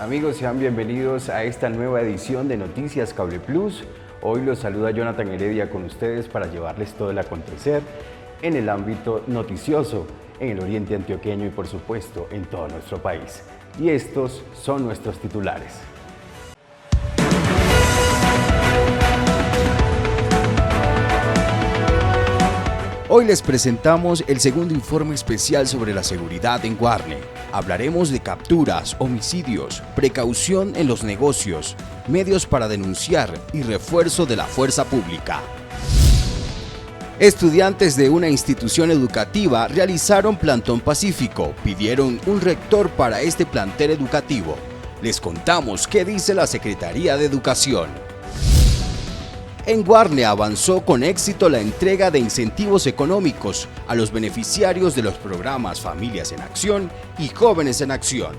Amigos, sean bienvenidos a esta nueva edición de Noticias Cable Plus. Hoy los saluda Jonathan Heredia con ustedes para llevarles todo el acontecer en el ámbito noticioso, en el oriente antioqueño y por supuesto en todo nuestro país. Y estos son nuestros titulares. Hoy les presentamos el segundo informe especial sobre la seguridad en Guarne. Hablaremos de capturas, homicidios, precaución en los negocios, medios para denunciar y refuerzo de la fuerza pública. Estudiantes de una institución educativa realizaron plantón pacífico, pidieron un rector para este plantel educativo. Les contamos qué dice la Secretaría de Educación. En Guarne avanzó con éxito la entrega de incentivos económicos a los beneficiarios de los programas Familias en Acción y Jóvenes en Acción.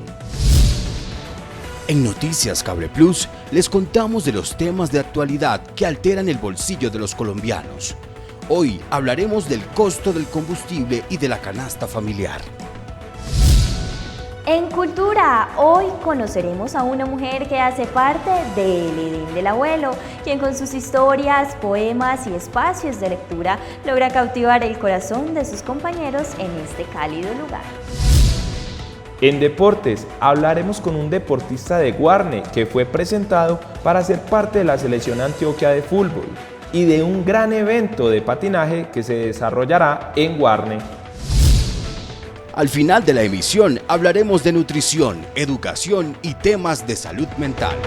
En Noticias Cable Plus les contamos de los temas de actualidad que alteran el bolsillo de los colombianos. Hoy hablaremos del costo del combustible y de la canasta familiar. En Cultura, hoy conoceremos a una mujer que hace parte del Edén del Abuelo, quien con sus historias, poemas y espacios de lectura logra cautivar el corazón de sus compañeros en este cálido lugar. En Deportes, hablaremos con un deportista de Guarne que fue presentado para ser parte de la selección Antioquia de fútbol y de un gran evento de patinaje que se desarrollará en Guarne. Al final de la emisión hablaremos de nutrición, educación y temas de salud mental.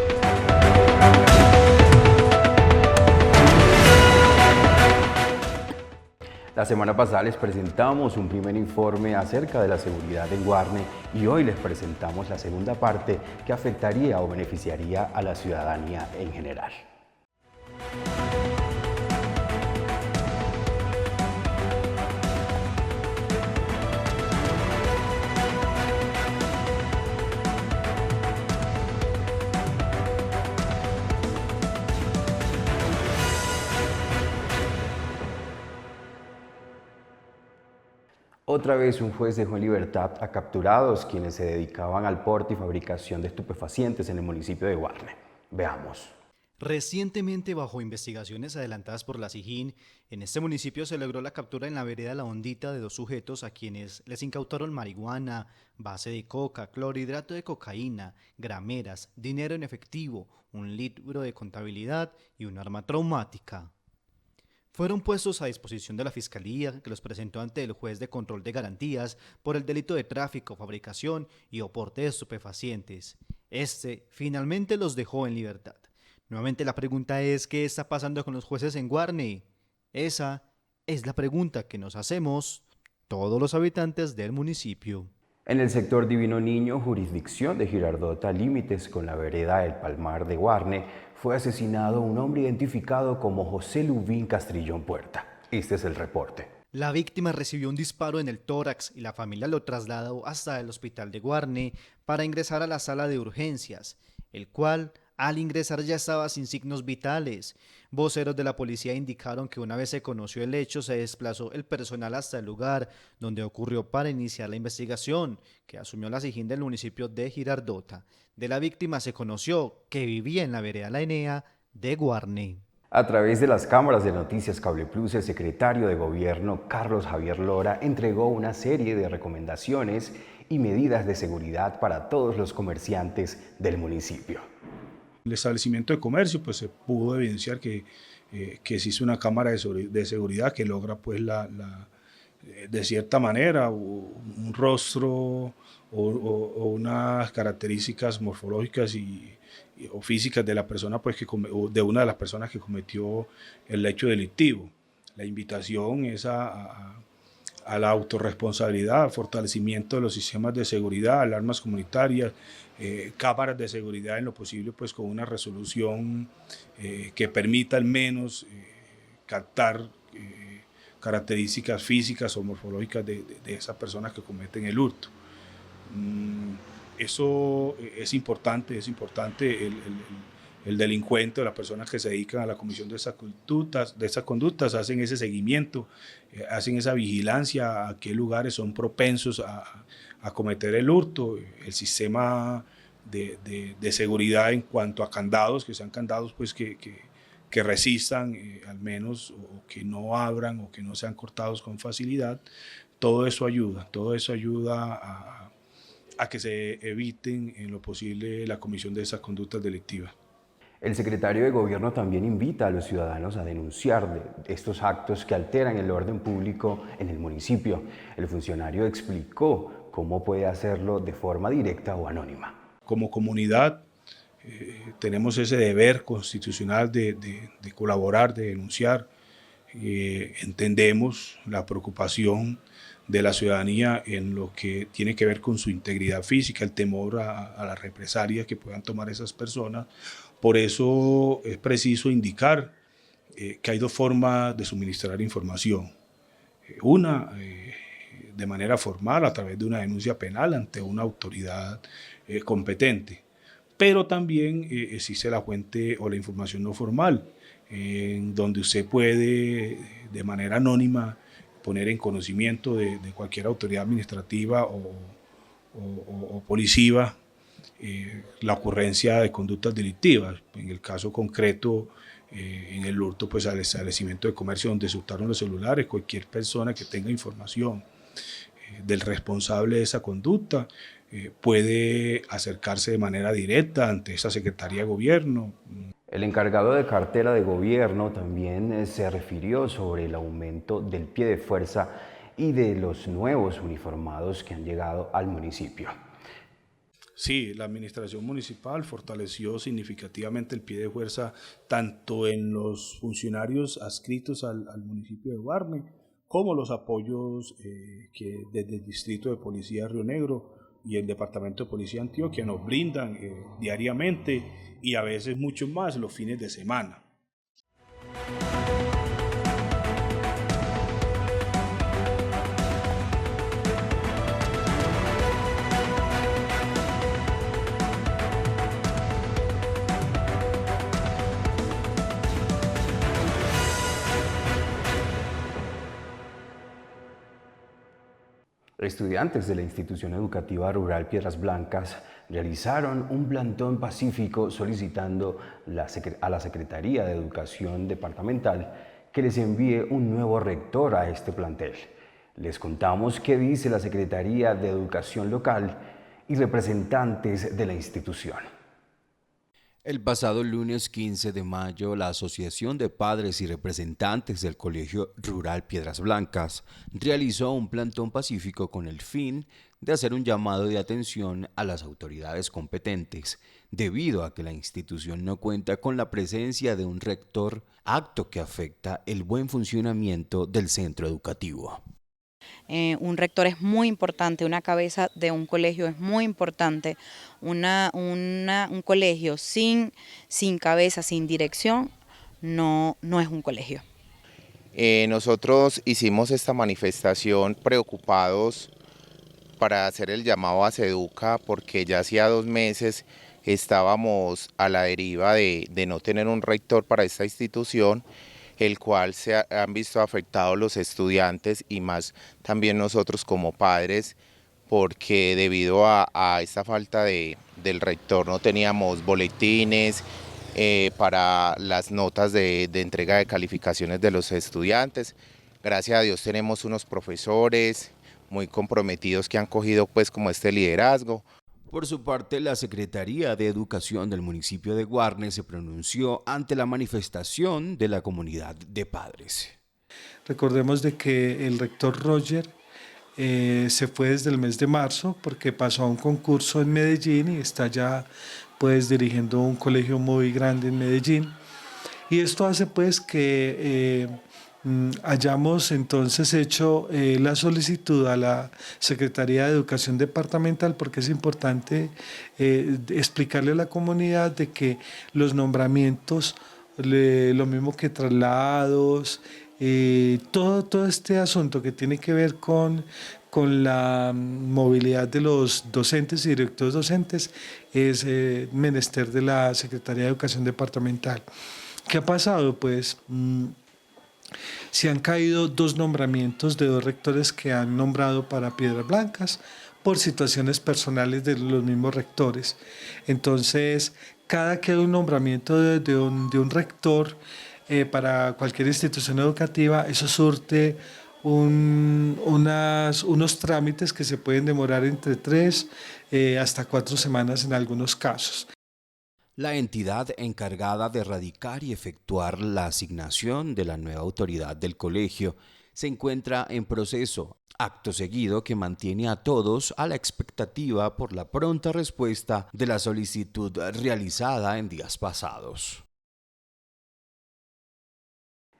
La semana pasada les presentamos un primer informe acerca de la seguridad en Guarne y hoy les presentamos la segunda parte que afectaría o beneficiaría a la ciudadanía en general. Otra vez un juez dejó en libertad a capturados quienes se dedicaban al porte y fabricación de estupefacientes en el municipio de Guarne. Veamos. Recientemente, bajo investigaciones adelantadas por la SIJIN, en este municipio se logró la captura en la vereda La Hondita de dos sujetos a quienes les incautaron marihuana, base de coca, clorhidrato de cocaína, grameras, dinero en efectivo, un libro de contabilidad y un arma traumática. Fueron puestos a disposición de la Fiscalía, que los presentó ante el juez de control de garantías por el delito de tráfico, fabricación y o porte de estupefacientes. Este finalmente los dejó en libertad. Nuevamente la pregunta es, ¿qué está pasando con los jueces en Guarne? Esa es la pregunta que nos hacemos todos los habitantes del municipio. En el sector Divino Niño, jurisdicción de Girardota, límites con la vereda El Palmar de Guarne, fue asesinado un hombre identificado como José Lubín Castrillón Puerta. Este es el reporte. La víctima recibió un disparo en el tórax y la familia lo trasladó hasta el hospital de Guarne para ingresar a la sala de urgencias, el cual al ingresar ya estaba sin signos vitales. Voceros de la policía indicaron que una vez se conoció el hecho, se desplazó el personal hasta el lugar donde ocurrió para iniciar la investigación, que asumió la SIJIN del municipio de Girardota. De la víctima se conoció que vivía en la vereda La Enea de Guarne. A través de las cámaras de Noticias Cable Plus, el secretario de Gobierno, Carlos Javier Lora, entregó una serie de recomendaciones y medidas de seguridad para todos los comerciantes del municipio. El establecimiento de comercio, pues se pudo evidenciar que se hizo una cámara de seguridad que logra, pues, de cierta manera, un rostro o unas características morfológicas o físicas de la persona, pues, de una de las personas que cometió el hecho delictivo. La invitación es a la autorresponsabilidad, al fortalecimiento de los sistemas de seguridad, alarmas comunitarias, cámaras de seguridad en lo posible, pues con una resolución que permita al menos captar características físicas o morfológicas de esas personas que cometen el hurto. Eso es importante el delincuente o las personas que se dedican a la comisión de esas conductas hacen ese seguimiento, hacen esa vigilancia a qué lugares son propensos a cometer el hurto. El sistema de seguridad en cuanto a candados, que sean candados pues que resistan al menos, o que no abran o que no sean cortados con facilidad. Todo eso ayuda a que se eviten en lo posible la comisión de esas conductas delictivas. El secretario de Gobierno también invita a los ciudadanos a denunciar estos actos que alteran el orden público en el municipio. El funcionario explicó cómo puede hacerlo de forma directa o anónima. Como comunidad tenemos ese deber constitucional de colaborar, de denunciar. Entendemos la preocupación de la ciudadanía en lo que tiene que ver con su integridad física, el temor a las represalias que puedan tomar esas personas. Por eso es preciso indicar que hay dos formas de suministrar información. Una, de manera formal, a través de una denuncia penal ante una autoridad competente. Pero también existe la fuente o la información no formal, en donde usted puede, de manera anónima, poner en conocimiento de cualquier autoridad administrativa o policiva la ocurrencia de conductas delictivas. En el caso concreto, en el hurto pues, al establecimiento de comercio donde se hurtaron los celulares, cualquier persona que tenga información del responsable de esa conducta puede acercarse de manera directa ante esa Secretaría de Gobierno. El encargado de cartera de gobierno también se refirió sobre el aumento del pie de fuerza y de los nuevos uniformados que han llegado al municipio. Sí, la administración municipal fortaleció significativamente el pie de fuerza tanto en los funcionarios adscritos al municipio de Guarne, como los apoyos que desde el Distrito de Policía Río Negro y el Departamento de Policía Antioquia nos brindan diariamente y a veces mucho más los fines de semana. Estudiantes de la Institución Educativa Rural Piedras Blancas realizaron un plantón pacífico solicitando a la Secretaría de Educación Departamental que les envíe un nuevo rector a este plantel. Les contamos qué dice la Secretaría de Educación local y representantes de la institución. El pasado lunes 15 de mayo, la Asociación de Padres y Representantes del Colegio Rural Piedras Blancas realizó un plantón pacífico con el fin de hacer un llamado de atención a las autoridades competentes, debido a que la institución no cuenta con la presencia de un rector, acto que afecta el buen funcionamiento del centro educativo. Un rector es muy importante, una cabeza de un colegio es muy importante. Un colegio sin cabeza, sin dirección, no es un colegio. Nosotros hicimos esta manifestación preocupados para hacer el llamado a SEDUCA porque ya hacía 2 meses estábamos a la deriva de no tener un rector para esta institución, el cual se han visto afectados los estudiantes y más también nosotros como padres, porque debido a esta falta del rector no teníamos boletines para las notas de entrega de calificaciones de los estudiantes. Gracias a Dios tenemos unos profesores muy comprometidos que han cogido pues como este liderazgo. Por su parte, la Secretaría de Educación del municipio de Guarne se pronunció ante la manifestación de la comunidad de padres. Recordemos de que el rector Roger se fue desde el mes de marzo porque pasó a un concurso en Medellín y está ya pues dirigiendo un colegio muy grande en Medellín. Y esto hace pues que hayamos entonces hecho la solicitud a la Secretaría de Educación Departamental porque es importante explicarle a la comunidad de que los nombramientos, lo mismo que traslados, todo este asunto que tiene que ver con la movilidad de los docentes y directivos docentes es menester de la Secretaría de Educación Departamental. ¿Qué ha pasado? Pues Se han caído 2 nombramientos de 2 rectores que han nombrado para Piedras Blancas por situaciones personales de los mismos rectores. Entonces, cada que hay un nombramiento de un rector para cualquier institución educativa, eso surte unos trámites que se pueden demorar entre 3 hasta 4 semanas en algunos casos. La entidad encargada de radicar y efectuar la asignación de la nueva autoridad del colegio se encuentra en proceso, acto seguido que mantiene a todos a la expectativa por la pronta respuesta de la solicitud realizada en días pasados.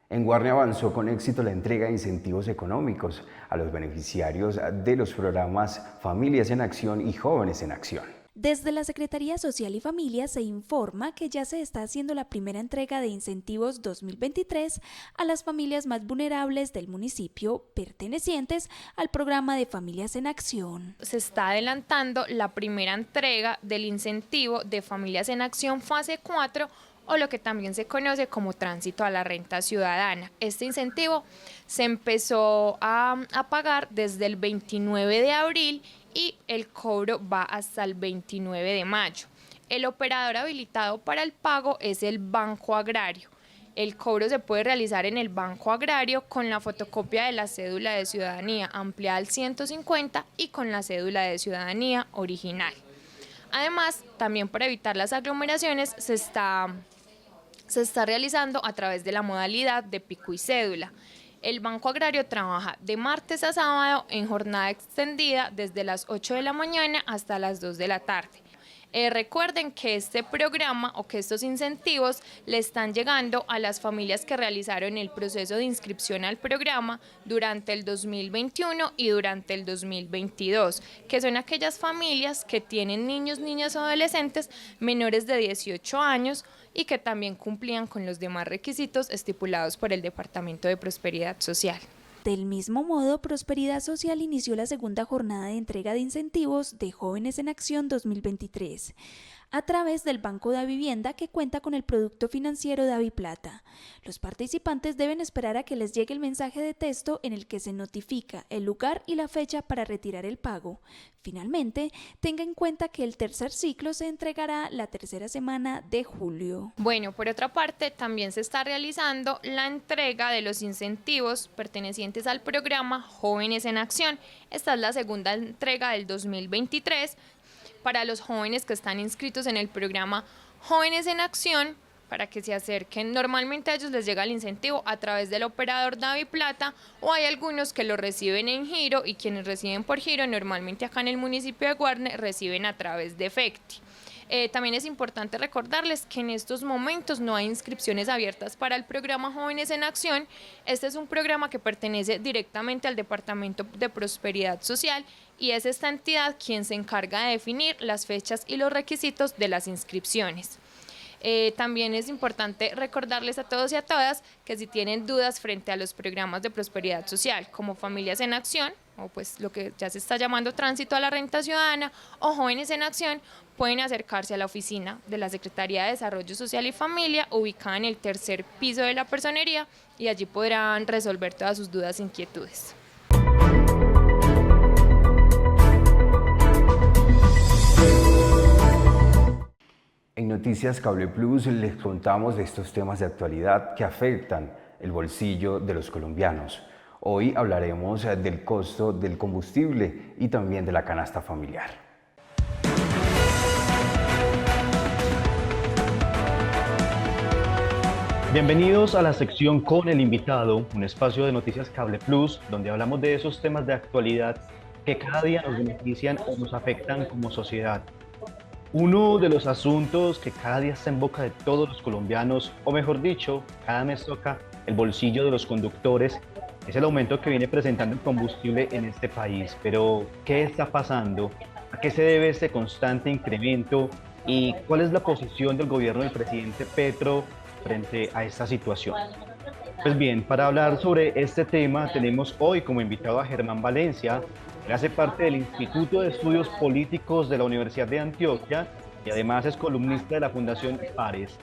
En Guarne avanzó con éxito la entrega de incentivos económicos a los beneficiarios de los programas Familias en Acción y Jóvenes en Acción. Desde la Secretaría Social y Familia se informa que ya se está haciendo la primera entrega de incentivos 2023 a las familias más vulnerables del municipio pertenecientes al programa de Familias en Acción. Se está adelantando la primera entrega del incentivo de Familias en Acción fase 4 o lo que también se conoce como tránsito a la renta ciudadana. Este incentivo se empezó a pagar desde el 29 de abril y el cobro va hasta el 29 de mayo. El operador habilitado para el pago es el Banco Agrario. El cobro se puede realizar en el Banco Agrario con la fotocopia de la cédula de ciudadanía ampliada al 150 y con la cédula de ciudadanía original. Además, también para evitar las aglomeraciones se está realizando a través de la modalidad de pico y cédula. El Banco Agrario trabaja de martes a sábado en jornada extendida desde las 8 de la mañana hasta las 2 de la tarde. Recuerden que este programa o que estos incentivos le están llegando a las familias que realizaron el proceso de inscripción al programa durante el 2021 y durante el 2022, que son aquellas familias que tienen niños, niñas o adolescentes menores de 18 años y que también cumplían con los demás requisitos estipulados por el Departamento de Prosperidad Social. Del mismo modo, Prosperidad Social inició la segunda jornada de entrega de incentivos de Jóvenes en Acción 2023 a través del Banco de Vivienda que cuenta con el producto financiero DaviPlata. Los participantes deben esperar a que les llegue el mensaje de texto en el que se notifica el lugar y la fecha para retirar el pago. Finalmente, tenga en cuenta que el tercer ciclo se entregará la tercera semana de julio. Bueno, por otra parte, también se está realizando la entrega de los incentivos pertenecientes al programa Jóvenes en Acción. Esta es la segunda entrega del 2023. Para los jóvenes que están inscritos en el programa Jóvenes en Acción, para que se acerquen. Normalmente a ellos les llega el incentivo a través del operador DaviPlata o hay algunos que lo reciben en giro y quienes reciben por giro normalmente acá en el municipio de Guarne reciben a través de Efecti. También es importante recordarles que en estos momentos no hay inscripciones abiertas para el programa Jóvenes en Acción. Este es un programa que pertenece directamente al Departamento de Prosperidad Social y es esta entidad quien se encarga de definir las fechas y los requisitos de las inscripciones. También es importante recordarles a todos y a todas que si tienen dudas frente a los programas de prosperidad social como Familias en Acción o pues lo que ya se está llamando Tránsito a la Renta Ciudadana o Jóvenes en Acción, pueden acercarse a la oficina de la Secretaría de Desarrollo Social y Familia ubicada en el tercer piso de la personería y allí podrán resolver todas sus dudas e inquietudes. En Noticias Cable Plus les contamos de estos temas de actualidad que afectan el bolsillo de los colombianos. Hoy hablaremos del costo del combustible y también de la canasta familiar. Bienvenidos a la sección Con el Invitado, un espacio de Noticias Cable Plus, donde hablamos de esos temas de actualidad que cada día nos benefician o nos afectan como sociedad. Uno de los asuntos que cada día está en boca de todos los colombianos, o mejor dicho, cada mes toca el bolsillo de los conductores, es el aumento que viene presentando el combustible en este país. Pero, ¿qué está pasando? ¿A qué se debe este constante incremento? ¿Y cuál es la posición del gobierno del presidente Petro frente a esta situación? Pues bien, para hablar sobre este tema tenemos hoy como invitado a Germán Valencia. Él hace parte del Instituto de Estudios Políticos de la Universidad de Antioquia y además es columnista de la Fundación Pares,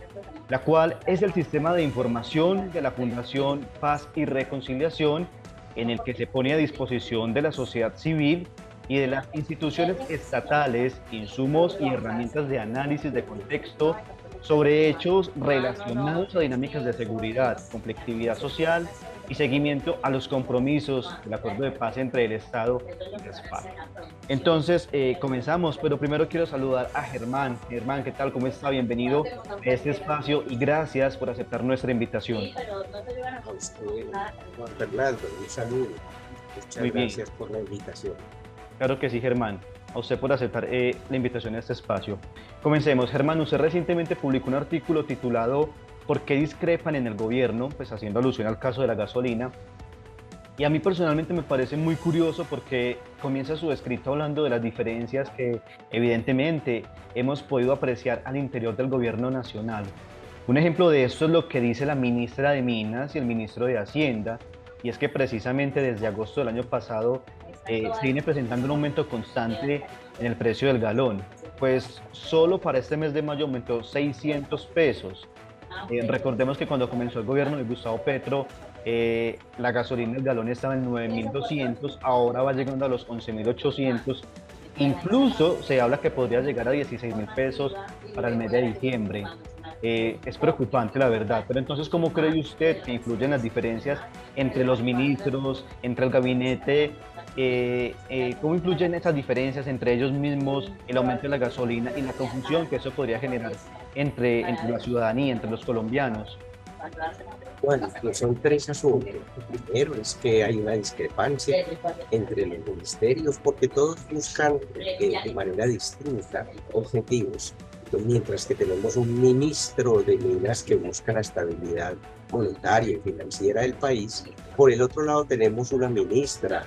la cual es el sistema de información de la Fundación Paz y Reconciliación, en el que se pone a disposición de la sociedad civil y de las instituciones estatales insumos y herramientas de análisis de contexto sobre hechos relacionados a dinámicas de seguridad, conflictividad social y seguimiento a los compromisos del acuerdo de paz entre el Estado y las FARC. Entonces, comenzamos, pero primero quiero saludar a Germán. Germán, ¿qué tal? ¿Cómo está? Bienvenido a este espacio y gracias por aceptar nuestra invitación. A usted, Juan Fernando, un saludo. Muchas gracias por la invitación. Claro que sí, Germán. A usted por aceptar la invitación a este espacio. Comencemos. Germán, usted recientemente publicó un artículo titulado ¿Por qué discrepan en el gobierno? Pues haciendo alusión al caso de la gasolina. Y a mí personalmente me parece muy curioso porque comienza su escrito hablando de las diferencias que evidentemente hemos podido apreciar al interior del gobierno nacional. Un ejemplo de esto es lo que dice la ministra de Minas y el ministro de Hacienda, y es que precisamente desde agosto del año pasado se viene presentando un aumento constante en el precio del galón. Pues solo para este mes de mayo aumentó 600 pesos. Recordemos que cuando comenzó el gobierno de Gustavo Petro, la gasolina del galón estaba en 9.200, ahora va llegando a los 11.800. Incluso se habla que podría llegar a 16.000 pesos para el mes de diciembre. Es preocupante, la verdad. Pero entonces, ¿cómo cree usted que influyen las diferencias entre los ministros, entre el gabinete? ¿Cómo influyen esas diferencias entre ellos mismos, el aumento de la gasolina y la confusión que eso podría generar entre la ciudadanía, entre los colombianos? Bueno, pues son tres asuntos. El primero es que hay una discrepancia entre los ministerios porque todos buscan de manera distinta objetivos. Mientras que tenemos un ministro de Minas que busca la estabilidad monetaria y financiera del país, por el otro lado tenemos una ministra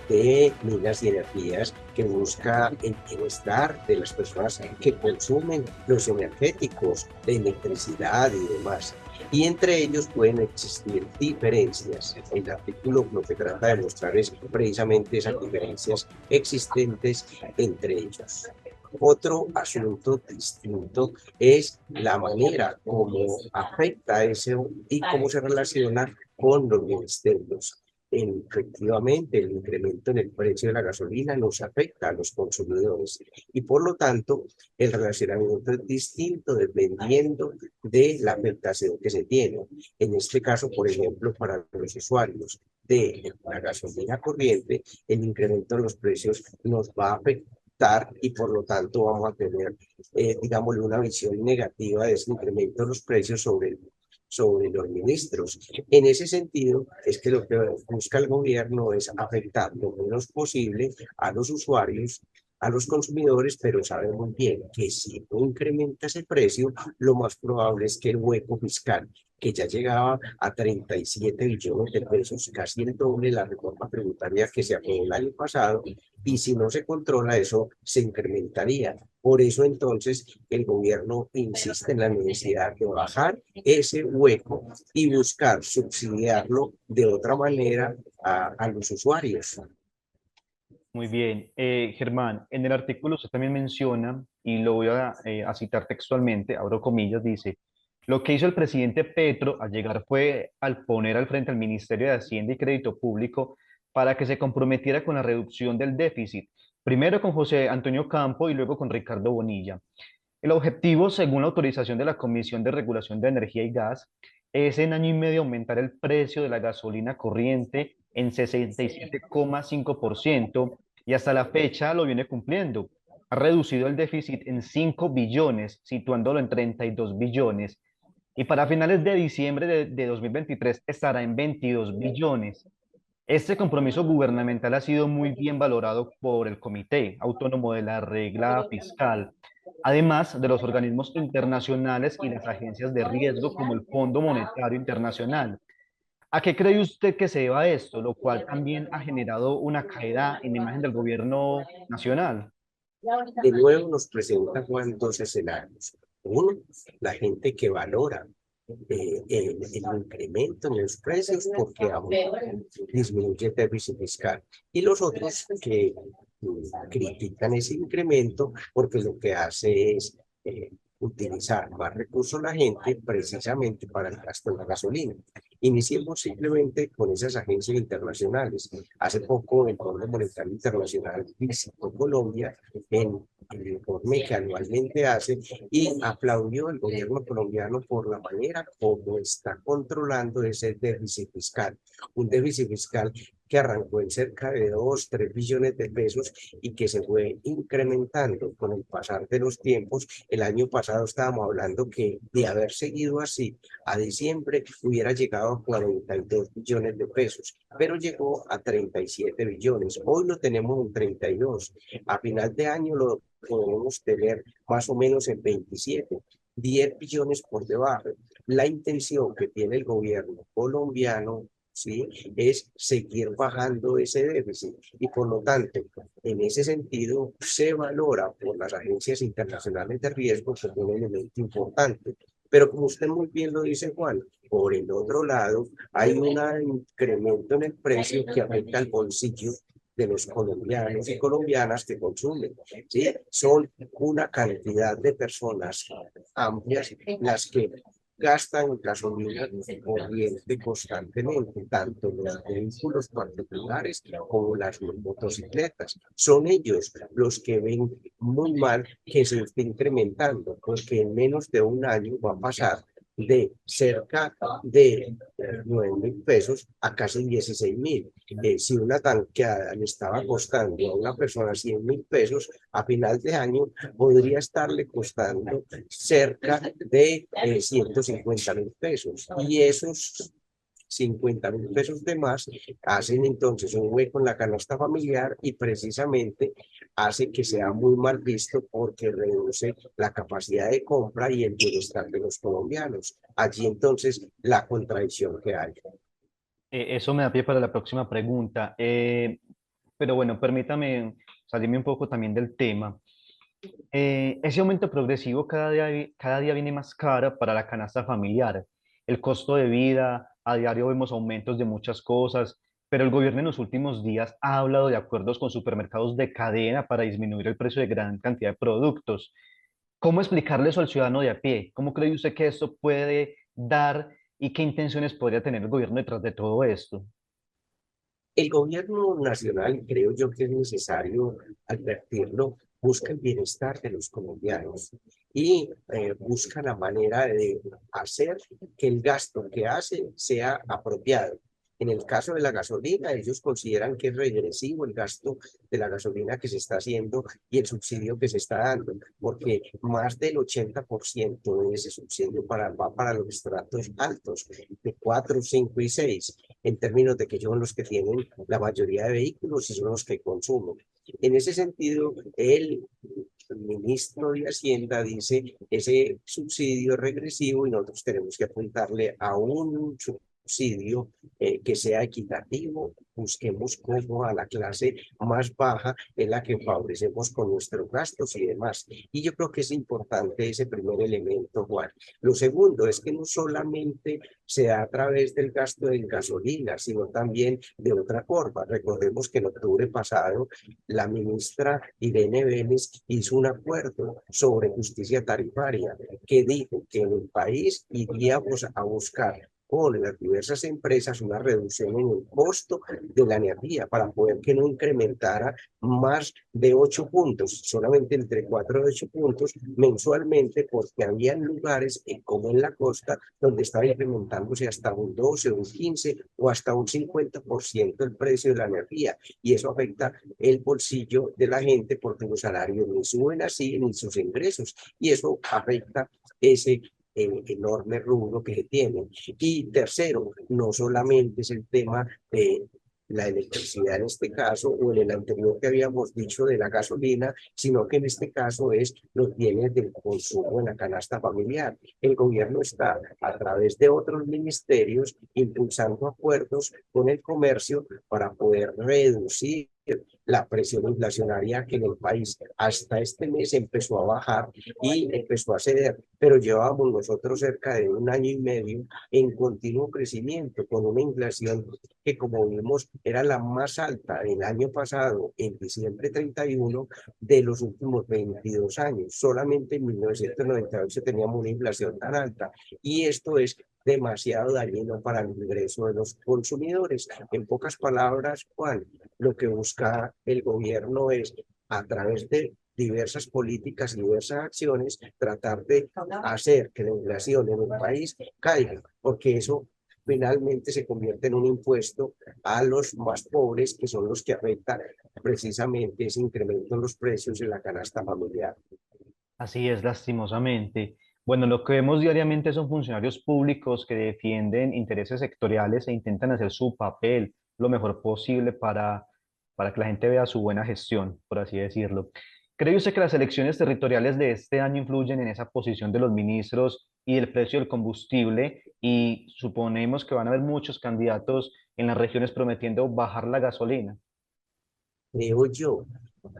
de Minas y Energías que busca el bienestar de las personas que consumen los energéticos, de electricidad y demás. Y entre ellos pueden existir diferencias. El artículo lo que trata de mostrar es precisamente esas diferencias existentes entre ellos. Otro asunto distinto es la manera como afecta eso y cómo se relaciona con los ministerios. Efectivamente, el incremento en el precio de la gasolina nos afecta a los consumidores y por lo tanto el relacionamiento es distinto dependiendo de la afectación que se tiene. En este caso, por ejemplo, para los usuarios de la gasolina corriente, el incremento de los precios nos va a afectar y por lo tanto vamos a tener, digámosle, una visión negativa de ese incremento de los precios sobre los ministros. En ese sentido, es que lo que busca el gobierno es afectar lo menos posible a los usuarios, a los consumidores, pero sabe muy bien que si no incrementa ese precio, lo más probable es que el hueco fiscal, que ya llegaba a 37 billones de pesos, casi el doble de la reforma tributaria que se aprobó el año pasado, y si no se controla eso, se incrementaría. Por eso entonces el gobierno insiste en la necesidad de bajar ese hueco y buscar subsidiarlo de otra manera a los usuarios. Muy bien. Germán, en el artículo usted también menciona, y lo voy a citar textualmente, abro comillas, dice: lo que hizo el presidente Petro al llegar fue al poner al frente al Ministerio de Hacienda y Crédito Público para que se comprometiera con la reducción del déficit, primero con José Antonio Campo y luego con Ricardo Bonilla. El objetivo, según la autorización de la Comisión de Regulación de Energía y Gas, es en año y medio aumentar el precio de la gasolina corriente en 67,5% y hasta la fecha lo viene cumpliendo. Ha reducido el déficit en 5 billones, situándolo en 32 billones. Y para finales de diciembre de 2023 estará en 22 billones. Este compromiso gubernamental ha sido muy bien valorado por el Comité Autónomo de la Regla Fiscal, además de los organismos internacionales y las agencias de riesgo como el Fondo Monetario Internacional. ¿A qué cree usted que se deba esto? Lo cual también ha generado una caída en la imagen del gobierno nacional. De nuevo nos presenta Juan dos escenarios. Uno, la gente que valora el incremento en los precios porque disminuye el déficit fiscal. Y los otros que critican ese incremento porque lo que hace es utilizar más recursos la gente precisamente para el gasto en la gasolina. Iniciemos simplemente con esas agencias internacionales. Hace poco el Fondo Monetario Internacional visitó Colombia en el informe que anualmente hace y aplaudió al gobierno colombiano por la manera como está controlando ese déficit fiscal. Un déficit fiscal que arrancó en cerca de 2, 3 billones de pesos y que se fue incrementando con el pasar de los tiempos. El año pasado estábamos hablando que de haber seguido así, a diciembre hubiera llegado a 42 billones de pesos, pero llegó a 37 billones. Hoy lo tenemos en 32. A final de año lo podemos tener más o menos en 27. 10 billones por debajo. La intención que tiene el gobierno colombiano, ¿sí?, es seguir bajando ese déficit y por lo tanto, en ese sentido, se valora por las agencias internacionales de riesgo como un elemento importante. Pero como usted muy bien lo dice, Juan, por el otro lado, hay un incremento en el precio que afecta al bolsillo de los colombianos y colombianas que consumen, ¿sí? Son una cantidad de personas amplias las que gastan gasolina corriente constantemente, tanto los vehículos particulares como las motocicletas. Son ellos los que ven muy mal que se esté incrementando, porque en menos de un año va a pasar de cerca de 9.000 pesos a casi 16.000. Si una tanqueada le estaba costando a una persona 100.000 pesos, a final de año podría estarle costando cerca de 150.000 pesos. Y esos 50.000 pesos de más hacen entonces un hueco en la canasta familiar y precisamente hace que sea muy mal visto porque reduce la capacidad de compra y el bienestar de los colombianos. Allí entonces la contradicción que hay. Eso me da pie para la próxima pregunta. Pero bueno, permítame salirme un poco también del tema. Ese aumento progresivo cada día viene más cara para la canasta familiar. El costo de vida, a diario vemos aumentos de muchas cosas, pero el gobierno en los últimos días ha hablado de acuerdos con supermercados de cadena para disminuir el precio de gran cantidad de productos. ¿Cómo explicarle eso al ciudadano de a pie? ¿Cómo cree usted que esto puede dar y qué intenciones podría tener el gobierno detrás de todo esto? El gobierno nacional, creo yo que es necesario advertirlo, busca el bienestar de los colombianos y busca la manera de hacer que el gasto que hace sea apropiado. En el caso de la gasolina, ellos consideran que es regresivo el gasto de la gasolina que se está haciendo y el subsidio que se está dando, porque más del 80% de ese subsidio va para los estratos altos, de 4, 5 y 6, en términos de que son los que tienen la mayoría de vehículos y son los que consumen. En ese sentido, el ministro de Hacienda dice ese subsidio es regresivo y nosotros tenemos que apuntarle a un subsidio que sea equitativo. Busquemos cómo a la clase más baja es la que favorecemos con nuestros gastos y demás. Y yo creo que es importante ese primer elemento, Juan. Lo segundo es que no solamente se da a través del gasto en gasolina, sino también de otra forma. Recordemos que en octubre pasado la ministra Irene Vélez hizo un acuerdo sobre justicia tarifaria que dijo que en el país iríamos a buscar con las diversas empresas una reducción en el costo de la energía para poder que no incrementara más de 8 puntos, solamente entre 4 y 8 puntos mensualmente, porque había lugares como en la costa donde estaba incrementándose hasta un 12, un 15 o hasta un 50% el precio de la energía, y eso afecta el bolsillo de la gente porque los salarios ni suben así ni sus ingresos, y eso afecta ese enorme rubro que se tiene. Y tercero, no solamente es el tema de la electricidad en este caso, o en el anterior que habíamos dicho de la gasolina, sino que en este caso es los bienes del consumo en la canasta familiar. El gobierno está a través de otros ministerios impulsando acuerdos con el comercio para poder reducir la presión inflacionaria que en el país hasta este mes empezó a bajar y empezó a ceder, pero llevábamos nosotros cerca de 1 año y medio en continuo crecimiento, con una inflación que, como vimos, era la más alta el año pasado, en diciembre 31, de los últimos 22 años. Solamente en 1998 teníamos una inflación tan alta, y esto es demasiado dañino para el ingreso de los consumidores. En pocas palabras, Juan, lo que busca el gobierno es, a través de diversas políticas y diversas acciones, tratar de hacer que la inflación en el país caiga, porque eso finalmente se convierte en un impuesto a los más pobres, que son los que afectan precisamente ese incremento en los precios en la canasta familiar. Así es, lastimosamente. Bueno, lo que vemos diariamente son funcionarios públicos que defienden intereses sectoriales e intentan hacer su papel lo mejor posible para que la gente vea su buena gestión, por así decirlo. ¿Cree usted que las elecciones territoriales de este año influyen en esa posición de los ministros y el precio del combustible? Y suponemos que van a haber muchos candidatos en las regiones prometiendo bajar la gasolina. Creo yo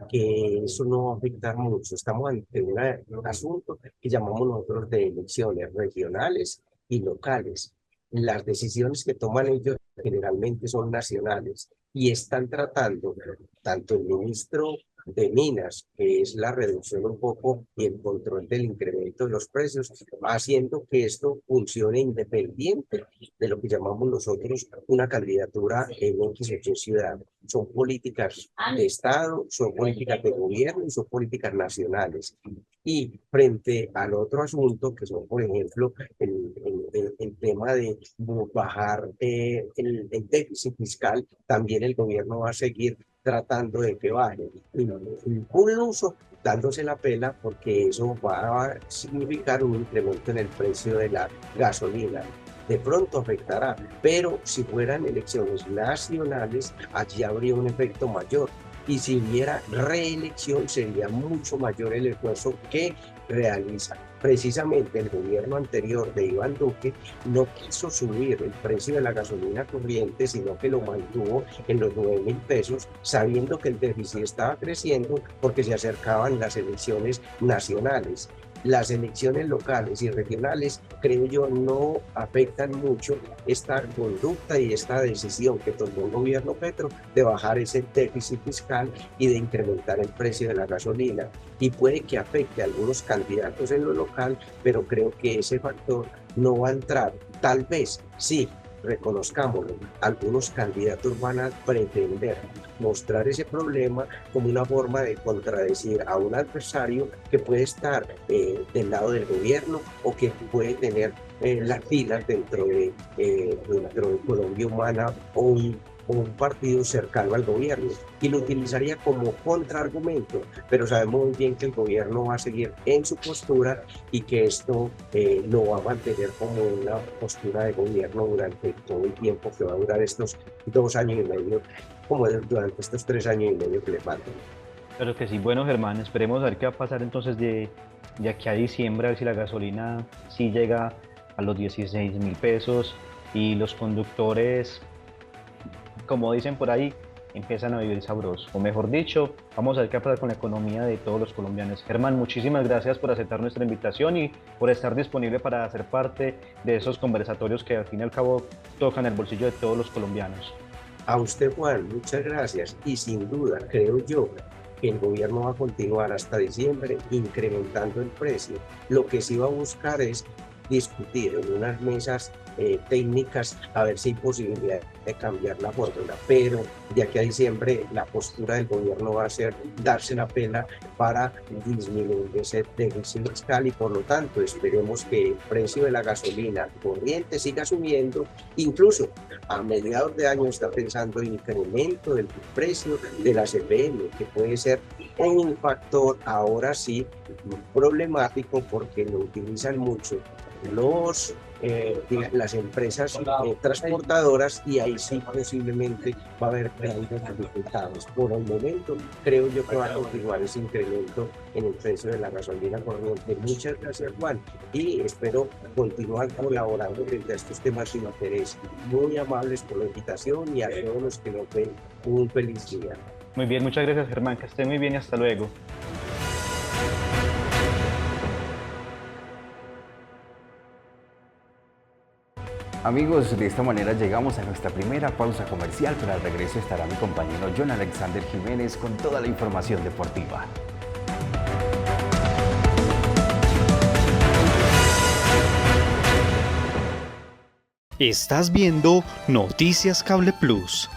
que eso no va a afectar mucho. Estamos ante un asunto que llamamos nosotros de elecciones regionales y locales. Las decisiones que toman ellos generalmente son nacionales y están tratando, tanto el ministro de Minas, que es la reducción un poco y el control del incremento de los precios, haciendo que esto funcione independiente de lo que llamamos nosotros una candidatura en X o Y ciudad. Son políticas de Estado, son políticas de gobierno y son políticas nacionales. Y frente al otro asunto, que son, por ejemplo, el tema de bajar el déficit fiscal, también el gobierno va a seguir tratando de que baje. Incluso dándose la pela, porque eso va a significar un incremento en el precio de la gasolina. De pronto afectará, pero si fueran elecciones nacionales, allí habría un efecto mayor. Y si hubiera reelección, sería mucho mayor el esfuerzo que realiza. Precisamente el gobierno anterior de Iván Duque no quiso subir el precio de la gasolina corriente, sino que lo mantuvo en los 9.000 pesos, sabiendo que el déficit estaba creciendo porque se acercaban las elecciones nacionales. Las elecciones locales y regionales, creo yo, no afectan mucho esta conducta y esta decisión que tomó el gobierno Petro de bajar ese déficit fiscal y de incrementar el precio de la gasolina. Y puede que afecte a algunos candidatos en lo local, pero creo que ese factor no va a entrar. Tal vez, sí, reconozcámoslo, algunos candidatos van a pretender mostrar ese problema como una forma de contradecir a un adversario que puede estar del lado del gobierno o que puede tener las filas dentro de Colombia Humana o un partido cercano al gobierno, y lo utilizaría como contraargumento, pero sabemos muy bien que el gobierno va a seguir en su postura y que esto lo va a mantener como una postura de gobierno durante todo el tiempo que va a durar estos 2 años y medio, como durante estos 3 años y medio que le faltan. Claro que sí. Bueno, Germán, esperemos a ver qué va a pasar entonces de aquí a diciembre, a ver si la gasolina sí llega a los 16.000 pesos y los conductores, como dicen por ahí, empiezan a vivir sabroso. O mejor dicho, vamos a ver qué pasa con la economía de todos los colombianos. Germán, muchísimas gracias por aceptar nuestra invitación y por estar disponible para hacer parte de esos conversatorios que al fin y al cabo tocan el bolsillo de todos los colombianos. A usted, Juan, muchas gracias. Y sin duda, creo yo que el gobierno va a continuar hasta diciembre incrementando el precio. Lo que sí va a buscar es discutir en unas mesas técnicas a ver si hay posibilidad de cambiar la fórmula, pero de aquí a diciembre la postura del gobierno va a ser darse la pela para disminuir ese déficit fiscal, y por lo tanto esperemos que el precio de la gasolina corriente siga subiendo. Incluso a mediados de año está pensando en incremento del precio de la CPM, que puede ser un factor ahora sí problemático porque lo utilizan mucho las empresas transportadoras, y ahí sí posiblemente va a haber grandes dificultades. Por el momento creo yo que va a continuar ese incremento en el precio de la gasolina corriente. Muchas gracias, Juan, y espero continuar colaborando frente a estos temas de interés. Muy amables por la invitación, y a todos los que nos ven, un feliz día. Muy bien, muchas gracias Germán, que esté muy bien y hasta luego. Amigos, de esta manera llegamos a nuestra primera pausa comercial, pero al regreso estará mi compañero John Alexander Jiménez con toda la información deportiva. Estás viendo Noticias Cable Plus.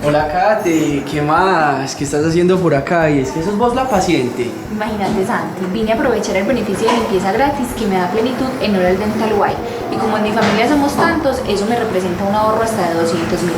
Hola Kate, ¿qué más? ¿Qué estás haciendo por acá? Y es que sos vos la paciente. Imagínate Santi, vine a aprovechar el beneficio de limpieza gratis que me da Plenitud en Oral Dental White. Y como en mi familia somos tantos, eso me representa un ahorro hasta de 200.000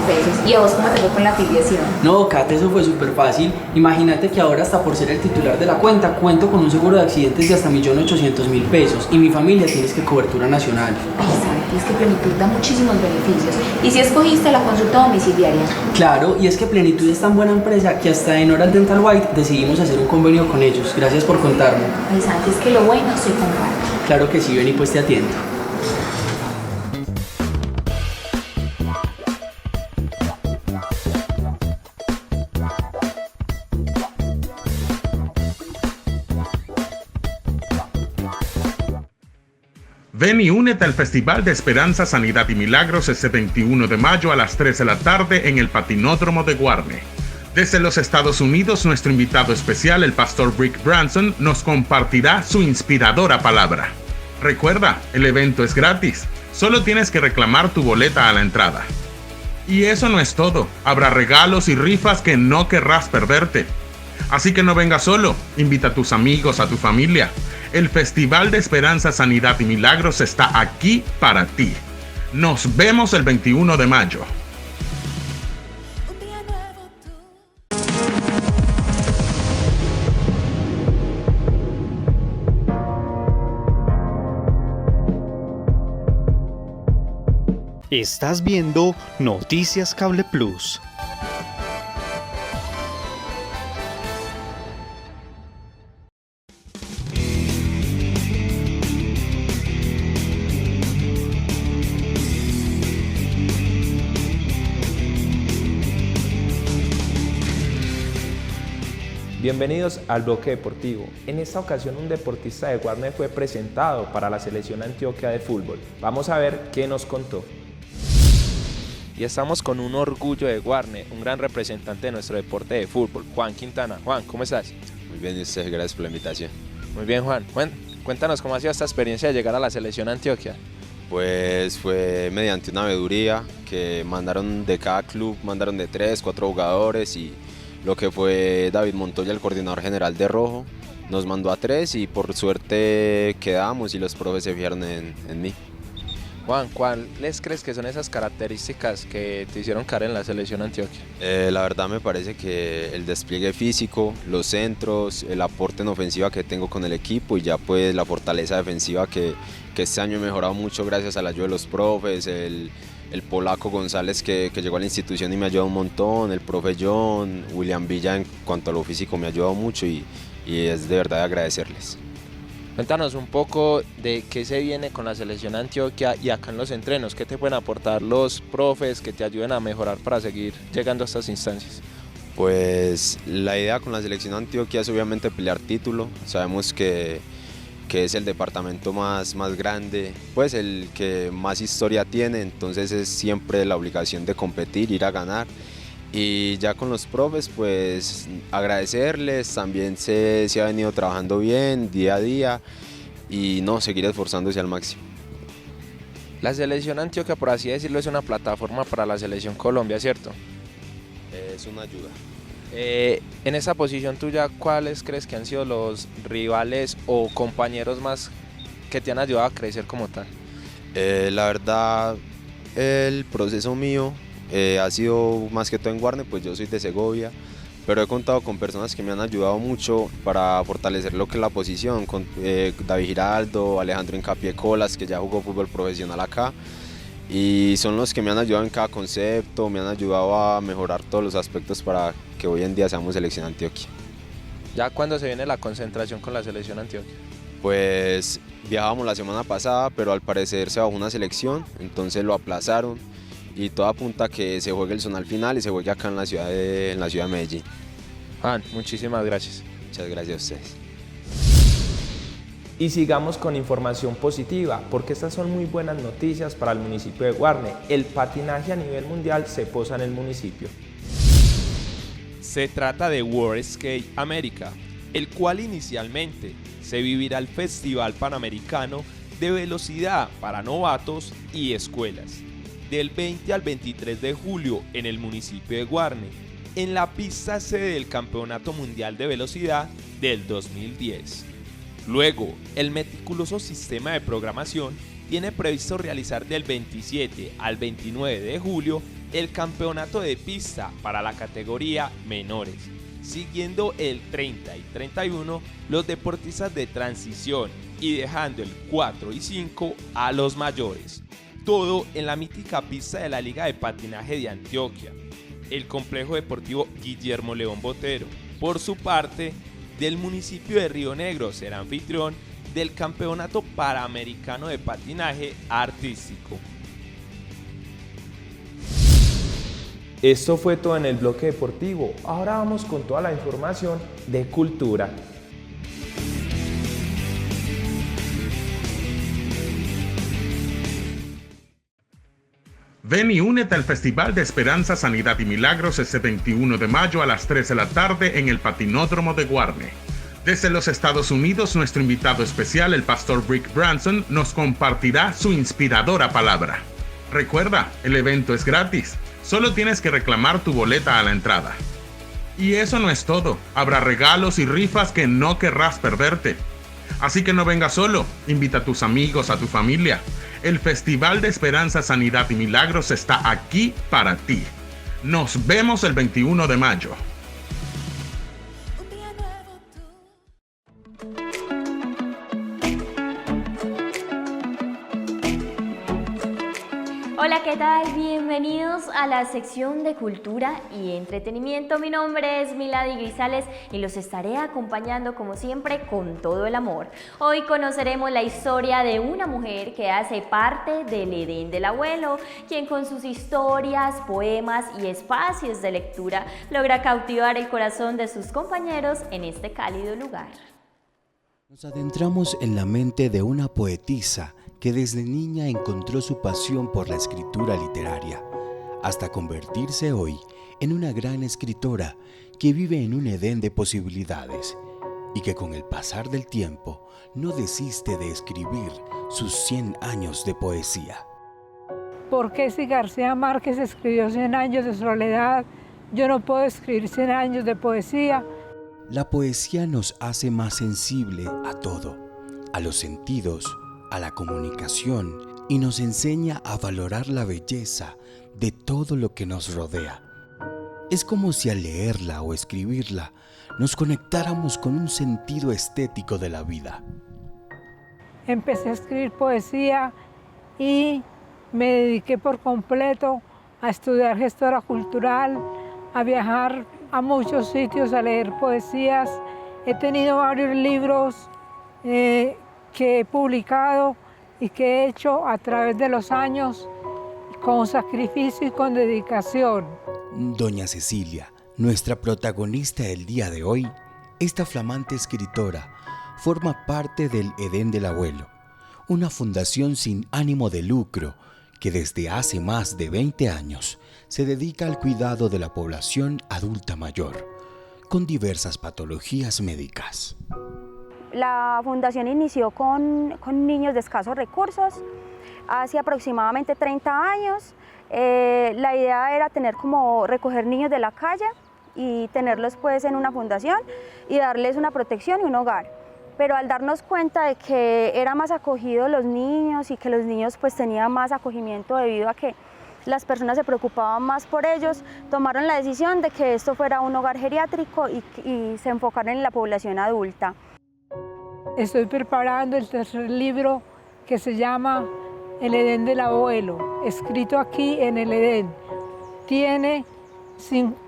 pesos. ¿Y a vos cómo te fue con la afiliación? No, Kate, eso fue súper fácil. Imagínate que ahora hasta por ser el titular de la cuenta, cuento con un seguro de accidentes de hasta 1.800.000 pesos. Y mi familia tiene que cobertura nacional. Ay Santi, es que Plenitud da muchísimos beneficios. ¿Y si escogiste la consulta domiciliaria? Claro, y es que Plenitud es tan buena empresa que hasta en Oral Dental White decidimos hacer un convenio con ellos. Gracias por contarme. Ay Santi, es que lo bueno se comparte. Claro que sí, ven y pues te atiendo. Ven y únete al Festival de Esperanza, Sanidad y Milagros este 21 de mayo a las 3 de la tarde en el Patinódromo de Guarne. Desde los Estados Unidos, nuestro invitado especial, el pastor Rick Branson, nos compartirá su inspiradora palabra. Recuerda, el evento es gratis, solo tienes que reclamar tu boleta a la entrada. Y eso no es todo, habrá regalos y rifas que no querrás perderte. Así que no vengas solo, invita a tus amigos, a tu familia. El Festival de Esperanza, Sanidad y Milagros está aquí para ti. Nos vemos el 21 de mayo. Estás viendo Noticias Cable Plus. Bienvenidos al bloque deportivo. En esta ocasión un deportista de Guarne fue presentado para la selección Antioquia de fútbol. Vamos a ver qué nos contó. Y estamos con un orgullo de Guarne, un gran representante de nuestro deporte de fútbol, Juan Quintana. Juan, ¿cómo estás? Muy bien, y usted, gracias por la invitación. Muy bien, Juan. Cuéntanos cómo ha sido esta experiencia de llegar a la selección Antioquia. Pues fue mediante una veeduría que mandaron de cada club, mandaron de 3, 4 jugadores y lo que fue David Montoya, el coordinador general de Rojo, nos mandó a 3 y por suerte quedamos y los profes se fijaron en mí. Juan, ¿cuáles crees que son esas características que te hicieron caer en la selección Antioquia? La verdad me parece que el despliegue físico, los centros, el aporte en ofensiva que tengo con el equipo y ya pues la fortaleza defensiva que este año he mejorado mucho gracias a la ayuda de los profes, el polaco González que llegó a la institución y me ha ayudado un montón, el profe John, William Villa en cuanto a lo físico me ha ayudado mucho y es de verdad de agradecerles. Cuéntanos un poco de qué se viene con la selección Antioquia y acá en los entrenos, qué te pueden aportar los profes que te ayuden a mejorar para seguir llegando a estas instancias. Pues la idea con la selección Antioquia es obviamente pelear título, sabemos que es el departamento más grande, pues el que más historia tiene, entonces es siempre la obligación de competir, ir a ganar. Y ya con los profes, pues agradecerles, también se ha venido trabajando bien día a día y no, seguir esforzándose al máximo. La selección Antioquia, por así decirlo, es una plataforma para la selección Colombia, ¿cierto? Es una ayuda. En esa posición tuya, ¿cuáles crees que han sido los rivales o compañeros más que te han ayudado a crecer como tal? La verdad, el proceso mío ha sido más que todo en Guarne, pues yo soy de Segovia, pero he contado con personas que me han ayudado mucho para fortalecer lo que es la posición, con David Giraldo, Alejandro Encapié Colas, que ya jugó fútbol profesional acá, y son los que me han ayudado en cada concepto, me han ayudado a mejorar todos los aspectos para que hoy en día seamos selección Antioquia. ¿Ya cuándo se viene la concentración con la selección Antioquia? Pues viajábamos la semana pasada, pero al parecer se bajó una selección, entonces lo aplazaron y todo apunta a que se juegue el zonal final y se juegue acá en la ciudad de Medellín. Juan, muchísimas gracias. Muchas gracias a ustedes. Y sigamos con información positiva, porque estas son muy buenas noticias para el municipio de Guarne. El patinaje a nivel mundial se posa en el municipio. Se trata de World Skate America, el cual inicialmente se vivirá el Festival Panamericano de Velocidad para novatos y escuelas, del 20 al 23 de julio en el municipio de Guarne, en la pista sede del Campeonato Mundial de Velocidad del 2010. Luego, el meticuloso sistema de programación tiene previsto realizar del 27 al 29 de julio el campeonato de pista para la categoría menores, siguiendo el 30 y 31 los deportistas de transición y dejando el 4 y 5 a los mayores. Todo en la mítica pista de la Liga de Patinaje de Antioquia, el Complejo Deportivo Guillermo León Botero. Por su parte, del municipio de Río Negro será anfitrión del Campeonato Panamericano de Patinaje Artístico. Esto fue todo en el bloque deportivo. Ahora vamos con toda la información de cultura. Ven y únete al Festival de Esperanza, Sanidad y Milagros este 21 de mayo a las 3 de la tarde en el Patinódromo de Guarne. Desde los Estados Unidos, nuestro invitado especial, el pastor Rick Branson, nos compartirá su inspiradora palabra. Recuerda, el evento es gratis. Solo tienes que reclamar tu boleta a la entrada. Y eso no es todo. Habrá regalos y rifas que no querrás perderte. Así que no vengas solo. Invita a tus amigos, a tu familia. El Festival de Esperanza, Sanidad y Milagros está aquí para ti. Nos vemos el 21 de mayo. Hola, ¿qué tal? Bienvenidos a la sección de cultura y entretenimiento. Mi nombre es Milady Grisales y los estaré acompañando como siempre con todo el amor. Hoy conoceremos la historia de una mujer que hace parte del Edén del Abuelo, quien con sus historias, poemas y espacios de lectura logra cautivar el corazón de sus compañeros en este cálido lugar. Nos adentramos en la mente de una poetisa que desde niña encontró su pasión por la escritura literaria, hasta convertirse hoy en una gran escritora que vive en un Edén de posibilidades y que con el pasar del tiempo no desiste de escribir sus 100 años de poesía. ¿Por qué si García Márquez escribió 100 años de soledad, yo no puedo escribir 100 años de poesía? La poesía nos hace más sensible a todo, a los sentidos, a la comunicación, y nos enseña a valorar la belleza de todo lo que nos rodea. Es como si al leerla o escribirla nos conectáramos con un sentido estético de la vida. Empecé a escribir poesía y me dediqué por completo a estudiar gestora cultural, a viajar a muchos sitios a leer poesías. He tenido varios libros que he publicado y que he hecho a través de los años con sacrificio y con dedicación. Doña Cecilia, nuestra protagonista del día de hoy, esta flamante escritora, forma parte del Edén del Abuelo, una fundación sin ánimo de lucro que desde hace más de 20 años se dedica al cuidado de la población adulta mayor, con diversas patologías médicas. La fundación inició con niños de escasos recursos hace aproximadamente 30 años. La idea era recoger niños de la calle y tenerlos pues en una fundación y darles una protección y un hogar. Pero al darnos cuenta de que era más acogido los niños y que los niños pues tenían más acogimiento debido a que las personas se preocupaban más por ellos, tomaron la decisión de que esto fuera un hogar geriátrico y se enfocaran en la población adulta. Estoy preparando el tercer libro que se llama El Edén del Abuelo, escrito aquí en el Edén. Tiene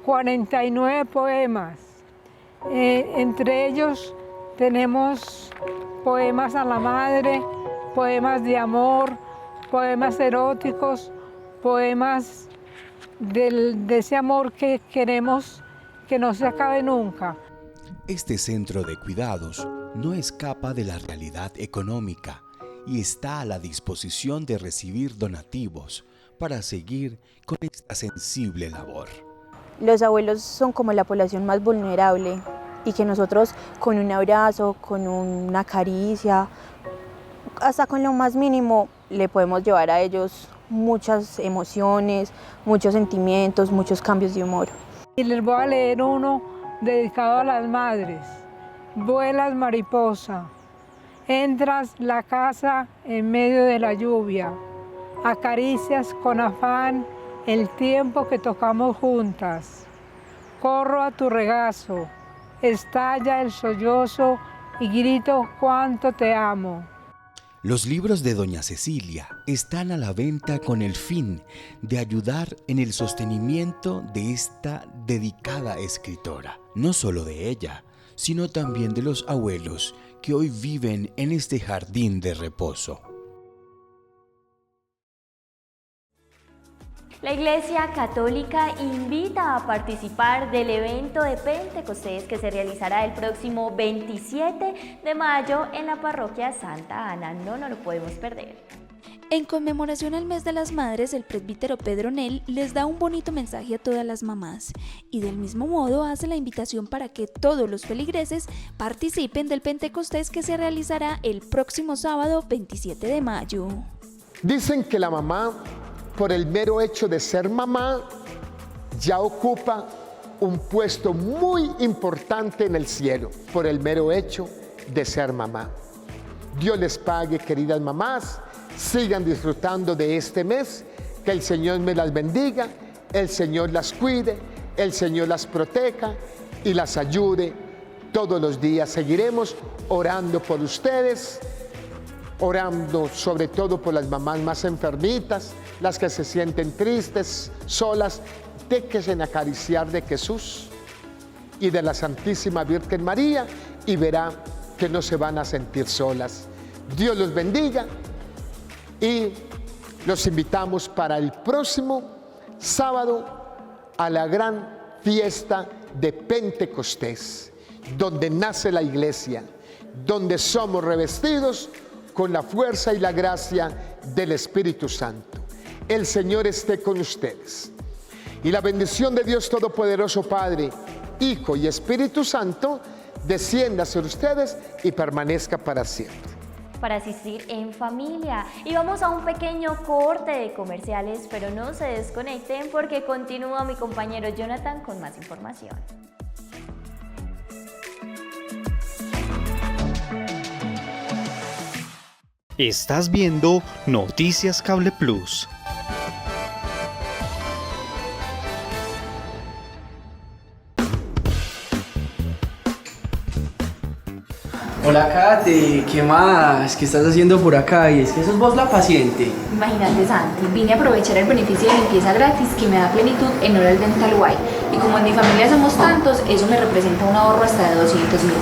49 poemas, entre ellos tenemos poemas a la madre, poemas de amor, poemas eróticos, poemas de ese amor que queremos que no se acabe nunca. Este centro de cuidados no escapa de la realidad económica y está a la disposición de recibir donativos para seguir con esta sensible labor. Los abuelos son como la población más vulnerable y que nosotros con un abrazo, con una caricia, hasta con lo más mínimo le podemos llevar a ellos muchas emociones, muchos sentimientos, muchos cambios de humor. Y les voy a leer uno dedicado a las madres. Vuelas mariposa, entras la casa en medio de la lluvia, acaricias con afán el tiempo que tocamos juntas. Corro a tu regazo, estalla el sollozo y grito cuánto te amo. Los libros de Doña Cecilia están a la venta con el fin de ayudar en el sostenimiento de esta dedicada escritora, no solo de ella, sino también de los abuelos que hoy viven en este jardín de reposo. La Iglesia Católica invita a participar del evento de Pentecostés que se realizará el próximo 27 de mayo en la parroquia Santa Ana. No lo podemos perder. En conmemoración al mes de las madres, el presbítero Pedro Nel les da un bonito mensaje a todas las mamás y del mismo modo hace la invitación para que todos los feligreses participen del Pentecostés que se realizará el próximo sábado 27 de mayo. Dicen que la mamá, por el mero hecho de ser mamá, ya ocupa un puesto muy importante en el cielo, por el mero hecho de ser mamá. Dios les pague, queridas mamás, sigan disfrutando de este mes, que el Señor me las bendiga, el Señor las cuide, el Señor las proteja y las ayude todos los días. Seguiremos orando por ustedes, orando sobre todo por las mamás más enfermitas, las que se sienten tristes, solas. Déjense acariciar de Jesús y de la Santísima Virgen María y verá que no se van a sentir solas. Dios los bendiga y los invitamos para el próximo sábado a la gran fiesta de Pentecostés, donde nace la iglesia, donde somos revestidos con la fuerza y la gracia del Espíritu Santo. El Señor esté con ustedes. Y la bendición de Dios Todopoderoso, Padre, Hijo y Espíritu Santo, descienda sobre ustedes y permanezca para siempre. Para asistir en familia. Y vamos a un pequeño corte de comerciales, pero no se desconecten porque continúa mi compañero Jonathan con más información. Estás viendo Noticias Cable Plus. Hola Kate, ¿qué más? ¿Qué estás haciendo por acá? Y es que sos vos la paciente. Imagínate, Santi, vine a aprovechar el beneficio de limpieza gratis que me da Plenitud en Oral Dental White. Y como en mi familia somos tantos, eso me representa un ahorro hasta de 200.000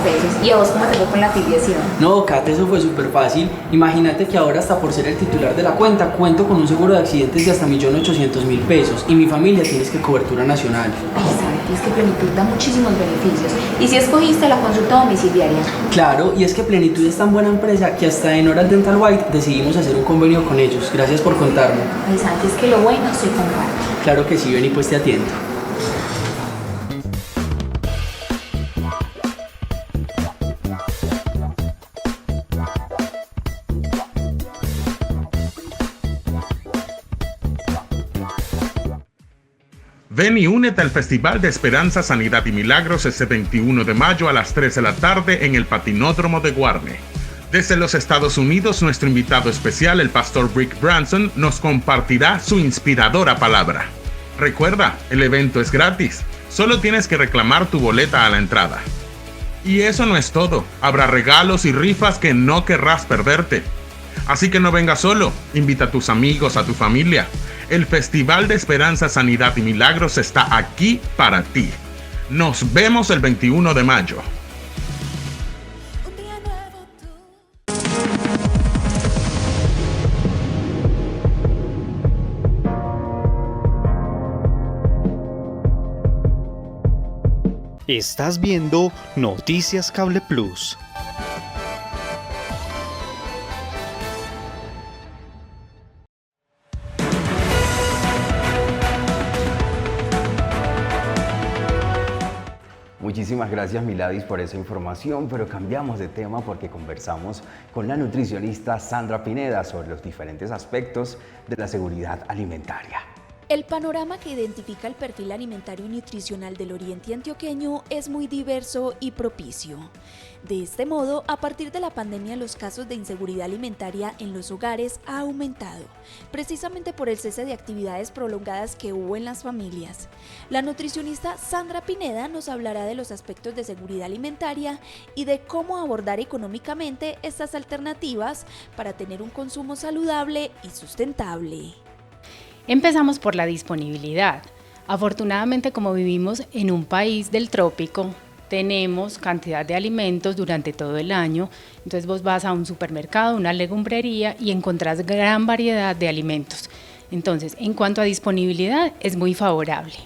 pesos. ¿Y a vos cómo te fue con la afiliación? No, Kate, eso fue súper fácil. Imagínate que ahora, hasta por ser el titular de la cuenta, cuento con un seguro de accidentes de hasta 1.800.000 pesos. Y mi familia tiene que cobertura nacional. Ay, Santi, es que Plenitud da muchísimos beneficios. ¿Y si escogiste la consulta domiciliaria? Claro, y es que Plenitud es tan buena empresa que hasta en Oral Dental White decidimos hacer un convenio con ellos. Gracias por contarme. Ay, Santi, es que lo bueno se comparte. Claro que sí, ven y pues te atiendo. Ven y únete al Festival de Esperanza, Sanidad y Milagros este 21 de mayo a las 3 de la tarde en el Patinódromo de Guarne. Desde los Estados Unidos, nuestro invitado especial, el pastor Rick Branson, nos compartirá su inspiradora palabra. Recuerda, el evento es gratis, solo tienes que reclamar tu boleta a la entrada. Y eso no es todo, habrá regalos y rifas que no querrás perderte. Así que no vengas solo, invita a tus amigos, a tu familia. El Festival de Esperanza, Sanidad y Milagros está aquí para ti. Nos vemos el 21 de mayo. Estás viendo Noticias Cable Plus. Muchísimas gracias, Miladis, por esa información, pero cambiamos de tema porque conversamos con la nutricionista Sandra Pineda sobre los diferentes aspectos de la seguridad alimentaria. El panorama que identifica el perfil alimentario y nutricional del oriente antioqueño es muy diverso y propicio. De este modo, a partir de la pandemia, los casos de inseguridad alimentaria en los hogares ha aumentado, precisamente por el cese de actividades prolongadas que hubo en las familias. La nutricionista Sandra Pineda nos hablará de los aspectos de seguridad alimentaria y de cómo abordar económicamente estas alternativas para tener un consumo saludable y sustentable. Empezamos por la disponibilidad. Afortunadamente, como vivimos en un país del trópico, tenemos cantidad de alimentos durante todo el año. Entonces vos vas a un supermercado, una legumbrería y encontrás gran variedad de alimentos. Entonces, en cuanto a disponibilidad, es muy favorable.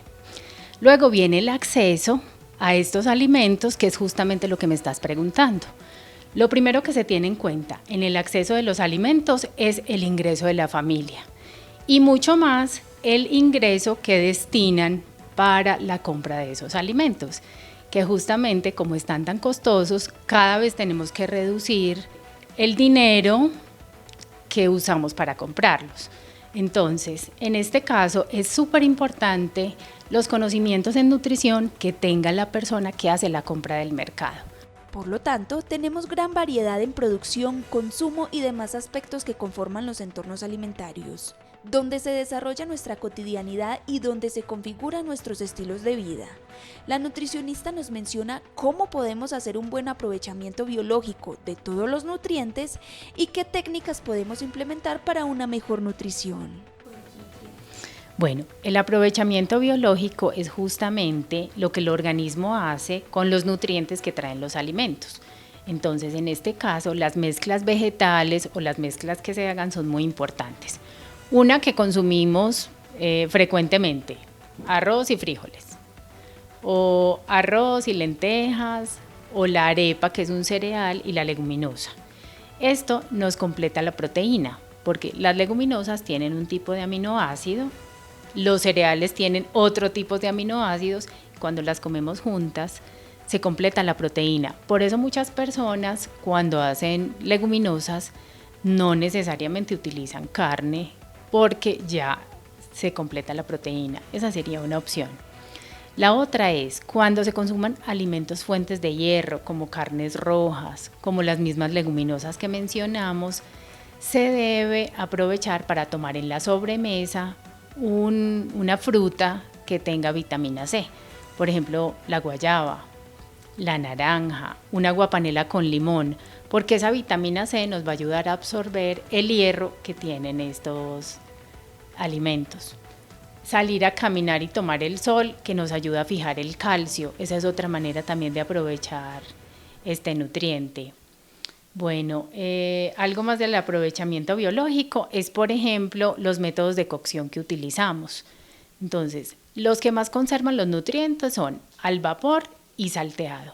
Luego viene el acceso a estos alimentos, que es justamente lo que me estás preguntando. Lo primero que se tiene en cuenta en el acceso de los alimentos es el ingreso de la familia. Y mucho más el ingreso que destinan para la compra de esos alimentos, que justamente como están tan costosos, cada vez tenemos que reducir el dinero que usamos para comprarlos. Entonces, en este caso es súper importante los conocimientos en nutrición que tenga la persona que hace la compra del mercado. Por lo tanto, tenemos gran variedad en producción, consumo y demás aspectos que conforman los entornos alimentarios, donde se desarrolla nuestra cotidianidad y donde se configuran nuestros estilos de vida. La nutricionista nos menciona cómo podemos hacer un buen aprovechamiento biológico de todos los nutrientes y qué técnicas podemos implementar para una mejor nutrición. Bueno, el aprovechamiento biológico es justamente lo que el organismo hace con los nutrientes que traen los alimentos. Entonces, en este caso, las mezclas vegetales o las mezclas que se hagan son muy importantes. Una que consumimos frecuentemente, arroz y frijoles, o arroz y lentejas, o la arepa, que es un cereal, y la leguminosa. Esto nos completa la proteína, porque las leguminosas tienen un tipo de aminoácido, los cereales tienen otro tipo de aminoácidos, cuando las comemos juntas se completa la proteína. Por eso muchas personas cuando hacen leguminosas no necesariamente utilizan carne, porque ya se completa la proteína. Esa sería una opción. La otra es cuando se consuman alimentos fuentes de hierro, como carnes rojas, como las mismas leguminosas que mencionamos, se debe aprovechar para tomar en la sobremesa una fruta que tenga vitamina C. Por ejemplo, la guayaba, la naranja, una aguapanela con limón, porque esa vitamina C nos va a ayudar a absorber el hierro que tienen estos alimentos. Salir a caminar y tomar el sol, que nos ayuda a fijar el calcio. Esa es otra manera también de aprovechar este nutriente. Bueno, algo más del aprovechamiento biológico es, por ejemplo, los métodos de cocción que utilizamos. Entonces, los que más conservan los nutrientes son al vapor y salteado,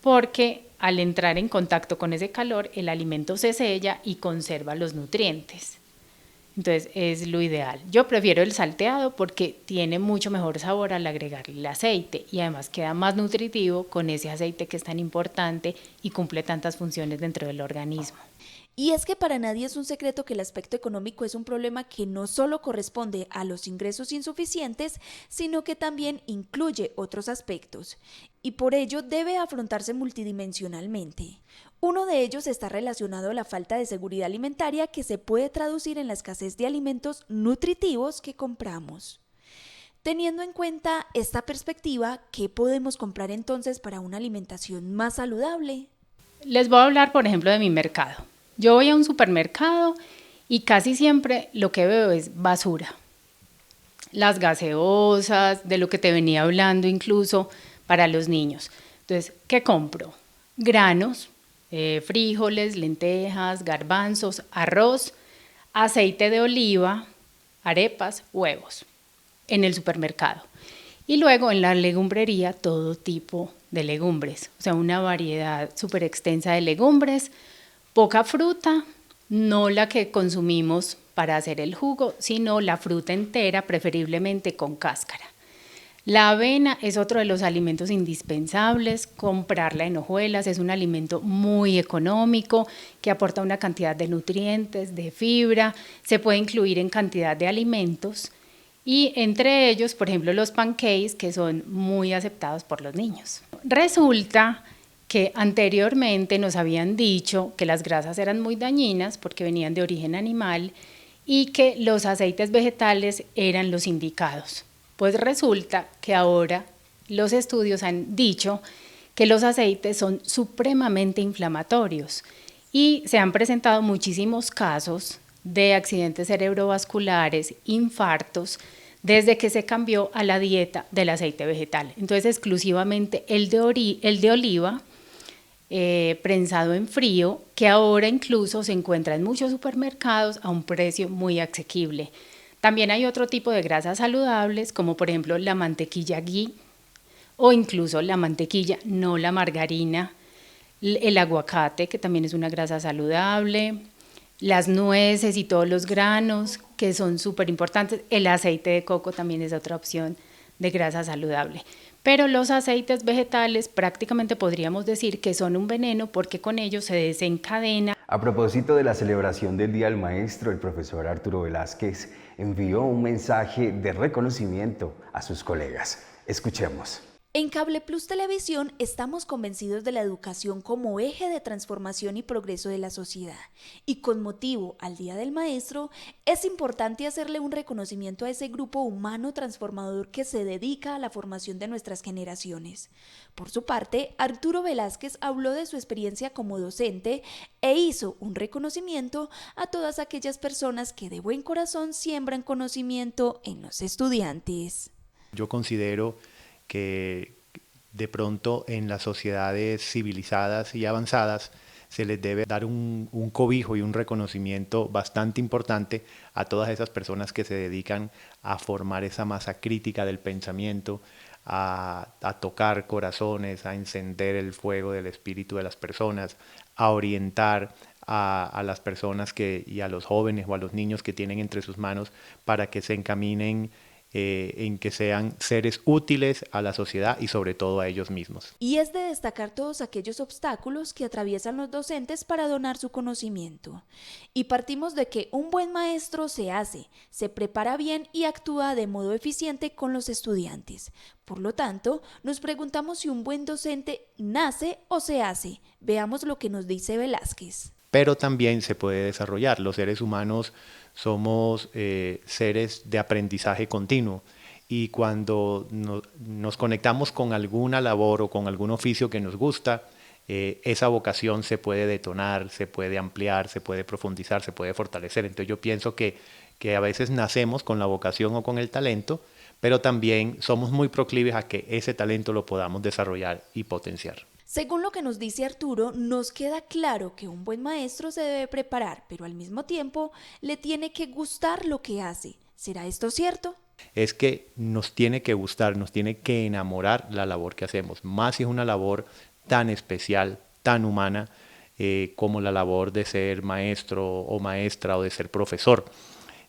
porque al entrar en contacto con ese calor, el alimento se sella y conserva los nutrientes. Entonces es lo ideal. Yo prefiero el salteado porque tiene mucho mejor sabor al agregarle el aceite y además queda más nutritivo con ese aceite que es tan importante y cumple tantas funciones dentro del organismo. Y es que para nadie es un secreto que el aspecto económico es un problema que no solo corresponde a los ingresos insuficientes, sino que también incluye otros aspectos, y por ello debe afrontarse multidimensionalmente. Uno de ellos está relacionado a la falta de seguridad alimentaria, que se puede traducir en la escasez de alimentos nutritivos que compramos. Teniendo en cuenta esta perspectiva, ¿qué podemos comprar entonces para una alimentación más saludable? Les voy a hablar, por ejemplo, de mi mercado. Yo voy a un supermercado y casi siempre lo que veo es basura. Las gaseosas, de lo que te venía hablando incluso para los niños. Entonces, ¿qué compro? Granos, frijoles, lentejas, garbanzos, arroz, aceite de oliva, arepas, huevos en el supermercado. Y luego en la legumbrería todo tipo de legumbres, o sea, una variedad súper extensa de legumbres, poca fruta, no la que consumimos para hacer el jugo, sino la fruta entera, preferiblemente con cáscara. La avena es otro de los alimentos indispensables, comprarla en hojuelas, es un alimento muy económico que aporta una cantidad de nutrientes, de fibra, se puede incluir en cantidad de alimentos y entre ellos, por ejemplo, los pancakes que son muy aceptados por los niños. Resulta que anteriormente nos habían dicho que las grasas eran muy dañinas porque venían de origen animal y que los aceites vegetales eran los indicados. Pues resulta que ahora los estudios han dicho que los aceites son supremamente inflamatorios y se han presentado muchísimos casos de accidentes cerebrovasculares, infartos, desde que se cambió a la dieta del aceite vegetal. Entonces exclusivamente el de oliva, prensado en frío, que ahora incluso se encuentra en muchos supermercados a un precio muy asequible. También hay otro tipo de grasas saludables, como por ejemplo la mantequilla ghee o incluso la mantequilla, no la margarina, el aguacate, que también es una grasa saludable, las nueces y todos los granos, que son súper importantes. El aceite de coco también es otra opción de grasa saludable. Pero los aceites vegetales prácticamente podríamos decir que son un veneno porque con ellos se desencadena. A propósito de la celebración del Día del Maestro, el profesor Arturo Velázquez envió un mensaje de reconocimiento a sus colegas. Escuchemos. En Cable Plus Televisión estamos convencidos de la educación como eje de transformación y progreso de la sociedad. Y con motivo al Día del Maestro, es importante hacerle un reconocimiento a ese grupo humano transformador que se dedica a la formación de nuestras generaciones. Por su parte, Arturo Velázquez habló de su experiencia como docente e hizo un reconocimiento a todas aquellas personas que de buen corazón siembran conocimiento en los estudiantes. Yo considero que de pronto en las sociedades civilizadas y avanzadas se les debe dar un cobijo y un reconocimiento bastante importante a todas esas personas que se dedican a formar esa masa crítica del pensamiento, a tocar corazones, a encender el fuego del espíritu de las personas, a orientar a las personas y a los jóvenes o a los niños que tienen entre sus manos para que se encaminen en que sean seres útiles a la sociedad y sobre todo a ellos mismos. Y es de destacar todos aquellos obstáculos que atraviesan los docentes para donar su conocimiento. Y partimos de que un buen maestro se hace, se prepara bien y actúa de modo eficiente con los estudiantes. Por lo tanto, nos preguntamos si un buen docente nace o se hace. Veamos lo que nos dice Velázquez. Pero también se puede desarrollar. Los seres humanos somos seres de aprendizaje continuo y cuando nos conectamos con alguna labor o con algún oficio que nos gusta, esa vocación se puede detonar, se puede ampliar, se puede profundizar, se puede fortalecer. Entonces yo pienso que a veces nacemos con la vocación o con el talento, pero también somos muy proclives a que ese talento lo podamos desarrollar y potenciar. Según lo que nos dice Arturo, nos queda claro que un buen maestro se debe preparar, pero al mismo tiempo le tiene que gustar lo que hace. ¿Será esto cierto? Es que nos tiene que gustar, nos tiene que enamorar la labor que hacemos, más si es una labor tan especial, tan humana, como la labor de ser maestro o maestra o de ser profesor.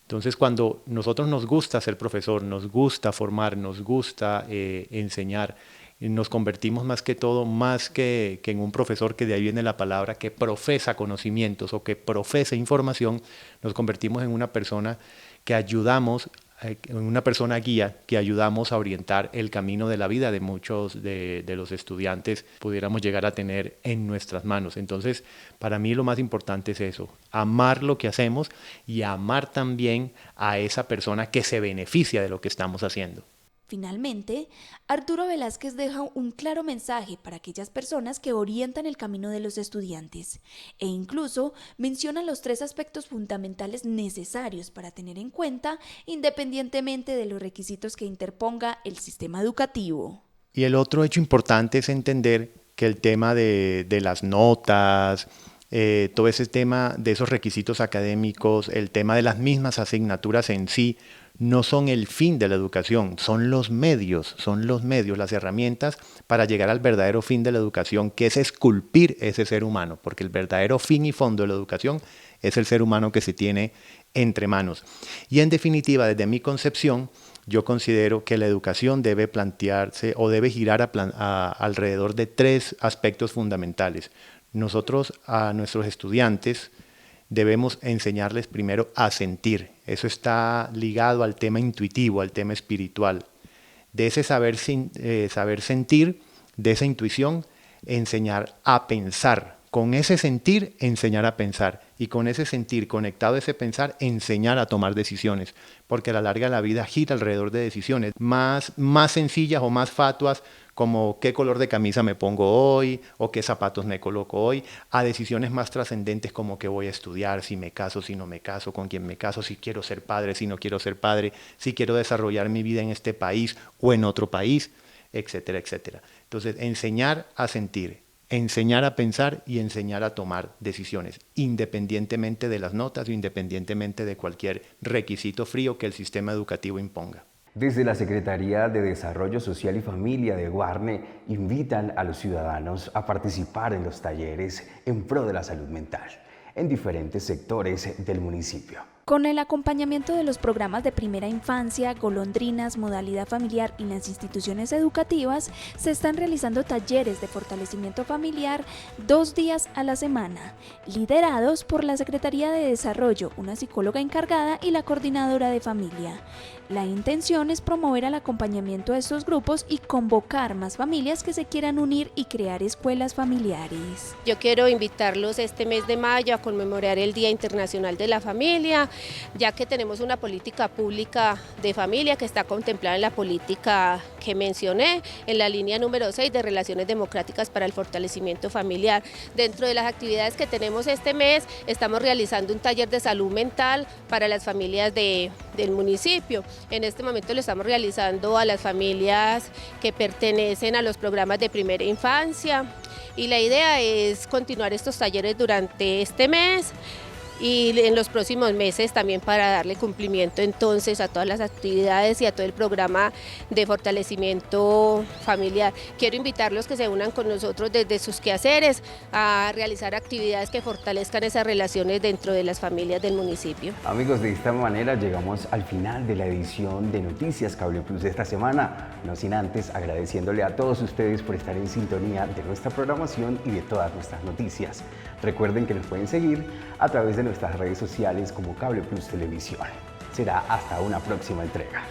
Entonces, cuando nosotros nos gusta ser profesor, nos gusta formar, nos gusta enseñar, nos convertimos más que en un profesor, que de ahí viene la palabra, que profesa conocimientos o que profesa información, nos convertimos en una persona que ayudamos, en una persona guía, que ayudamos a orientar el camino de la vida de muchos de los estudiantes pudiéramos llegar a tener en nuestras manos. Entonces, para mí lo más importante es eso, amar lo que hacemos y amar también a esa persona que se beneficia de lo que estamos haciendo. Finalmente, Arturo Velázquez deja un claro mensaje para aquellas personas que orientan el camino de los estudiantes e incluso menciona los 3 aspectos fundamentales necesarios para tener en cuenta independientemente de los requisitos que interponga el sistema educativo. Y el otro hecho importante es entender que el tema de las notas, todo ese tema de esos requisitos académicos, el tema de las mismas asignaturas en sí, no son el fin de la educación, son los medios, las herramientas para llegar al verdadero fin de la educación, que es esculpir ese ser humano, porque el verdadero fin y fondo de la educación es el ser humano que se tiene entre manos. Y en definitiva, desde mi concepción, yo considero que la educación debe plantearse o debe girar alrededor de 3 aspectos fundamentales. Nosotros a nuestros estudiantes debemos enseñarles primero a sentir. Eso está ligado al tema intuitivo, al tema espiritual. De ese saber sentir, de esa intuición, enseñar a pensar. Con ese sentir, enseñar a pensar. Y con ese sentir conectado a ese pensar, enseñar a tomar decisiones. Porque a la larga la vida gira alrededor de decisiones más sencillas o más fatuas, como qué color de camisa me pongo hoy o qué zapatos me coloco hoy, a decisiones más trascendentes como qué voy a estudiar, si me caso, si no me caso, con quién me caso, si quiero ser padre, si no quiero ser padre, si quiero desarrollar mi vida en este país o en otro país, etcétera, etcétera. Entonces, enseñar a sentir, enseñar a pensar y enseñar a tomar decisiones, independientemente de las notas o independientemente de cualquier requisito frío que el sistema educativo imponga. Desde la Secretaría de Desarrollo Social y Familia de Guarne invitan a los ciudadanos a participar en los talleres en pro de la salud mental en diferentes sectores del municipio. Con el acompañamiento de los programas de primera infancia, golondrinas, modalidad familiar y las instituciones educativas, se están realizando talleres de fortalecimiento familiar 2 días a la semana, liderados por la Secretaría de Desarrollo, una psicóloga encargada y la coordinadora de familia. La intención es promover el acompañamiento de estos grupos y convocar más familias que se quieran unir y crear escuelas familiares. Yo quiero invitarlos este mes de mayo a conmemorar el Día Internacional de la Familia, ya que tenemos una política pública de familia que está contemplada en la política que mencioné, en la línea número 6 de Relaciones Democráticas para el Fortalecimiento Familiar. Dentro de las actividades que tenemos este mes, estamos realizando un taller de salud mental para las familias del municipio. En este momento lo estamos realizando a las familias que pertenecen a los programas de primera infancia y la idea es continuar estos talleres durante este mes y en los próximos meses también para darle cumplimiento entonces a todas las actividades y a todo el programa de fortalecimiento familiar. Quiero invitarlos que se unan con nosotros desde sus quehaceres a realizar actividades que fortalezcan esas relaciones dentro de las familias del municipio. Amigos, de esta manera llegamos al final de la edición de Noticias Cable Plus de esta semana, no sin antes agradeciéndole a todos ustedes por estar en sintonía de nuestra programación y de todas nuestras noticias. Recuerden que nos pueden seguir a través de nuestras redes sociales como Cable Plus Televisión. Será hasta una próxima entrega.